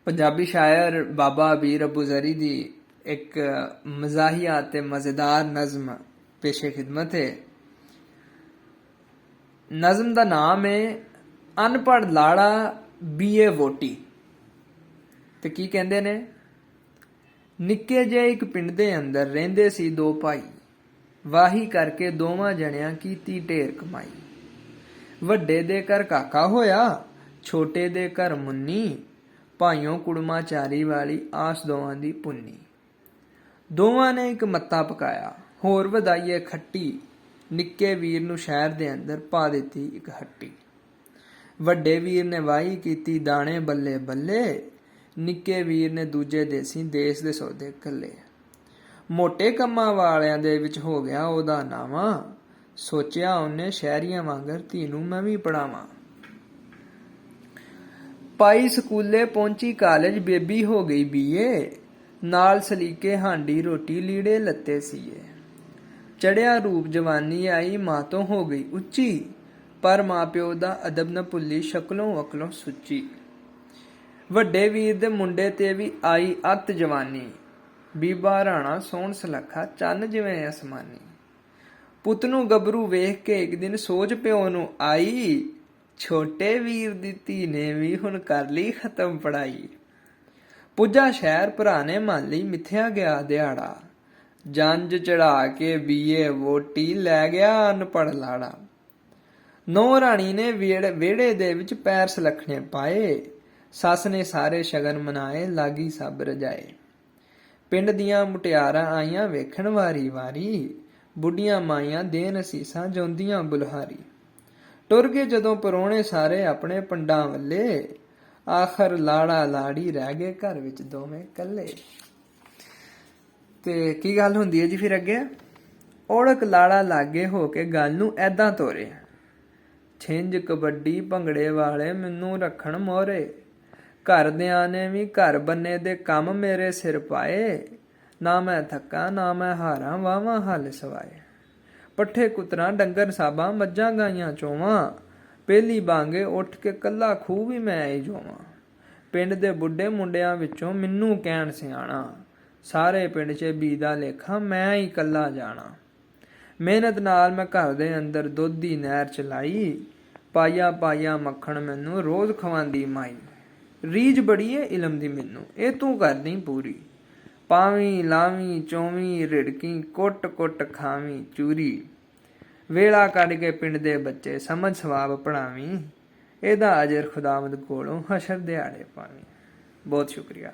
पंजाबी शायर बाबा अबीर अबूजरी दी एक मजाहिया ते मजेदार नज़म पेशे खिदमत है। नज़म का नाम है अनपढ़ लाड़ा बीए वोटी। ते की कहंदे ने, निक्के जे एक पिंड दे अंदर रहिंदे सी दो भाई, वाही करके दोवां जणियां कीती ढेर कमाई। वड्डे दे घर काका होया, छोटे दे घर मुन्नी, भाइयों कुड़मा चारी वाली आस दोवां दी पुन्नी। दोवां ने एक मत्ता पकाया, होर वधाईए खट्टी, निक्के वीर नूं शहर दे अंदर पा दित्ती एक हट्टी। वड्डे वीर ने वाही कीती दाणे बल्ले बल्ले, निक्के वीर ने दूजे देसी देस दे सौदे कल्ले। मोटे कम्मां वालियां दे विच हो गया ओहदा नावां, सोचिया उन्हें शहरियां वांगर धी नूं मैं भी पढ़ावां। पाई स्कूले पहुंची कालेज बेबी हो गई बीए, नाल सलीके हांडी रोटी लीड़े लत्ते सीए। चढ़िया रूप जवानी आई मां तो हो गई उच्ची, पर मां प्यो दा अदब न भुल्ली शक्लों वकलों सुच्ची। वड्डे वीर दे मुंडे ते भी आई अत जवानी, बीबा राणा सोहण सलखा चन्न जिवें असमानी। पुत नूं गबरू वेख के एक दिन सोच प्यो नूं आई, छोटे वीर दी धी ने भी हुण कर ली खत्म पढ़ाई। पुज्जा शहर भरा ने मान लई मिथ्या गया दिहाड़ा, जंज चढ़ा के बीए वोटी लै गया अनपढ़ लाड़ा। नौ राणी ने वेड़े दे विच पैर सलखने पाए, सस ने सारे शगन मनाए लागी सब रजाए। पिंड दियां मुटियारां आईयां वेखण वारी वारी, बुढ़ियां माईयां देन असीसां जोंदियां बुलहारी। टुर गए जदों परोणे सारे अपने पंडां वल्ले, आखर लाड़ा लाड़ी रह गए घर विच दोवें कल्ले। ते की गल हुंदी है जी फिर अगे, ओढ़क लाड़ा लागे हो के गल नूं ऐदां तोरे। छिंज कबड्डी भंगड़े वाले मैनू रखण मोहरे, घरदियां ने भी घर बन्ने दे कम मेरे सिर पाए। ना मैं थक्का ना मैं हारां वाहवां हल सवाए। पट्ठे कुतरां डंगर साबां मज्जां गाईयां चोवां, पहली बांगे उठ के कल्ला खूह भी मैं ही जोवां। पिंड दे बुढ़े मुंडियां विचों मैनू कहण सियाणा, सारे पिंड च बी दा लेखा मैं ही कल्ला जाना। मेहनत नाल मैं घर दे अंदर दुध दी नहर चलाई, पाइया पाइया मक्खण मैनू रोज खवांदी माई। रीझ बड़ी है इलम दी मैनू, ए तू करदी पूरी, पावीं लावीं चौवीं रिड़की कुट कुट खावीं चूरी। वेला कढ के पिंड दे बच्चे समझ सवाब पढ़ावीं, एदा अजर खुदावंद कोलों हशर दिहाड़े पावीं। बहुत शुक्रिया।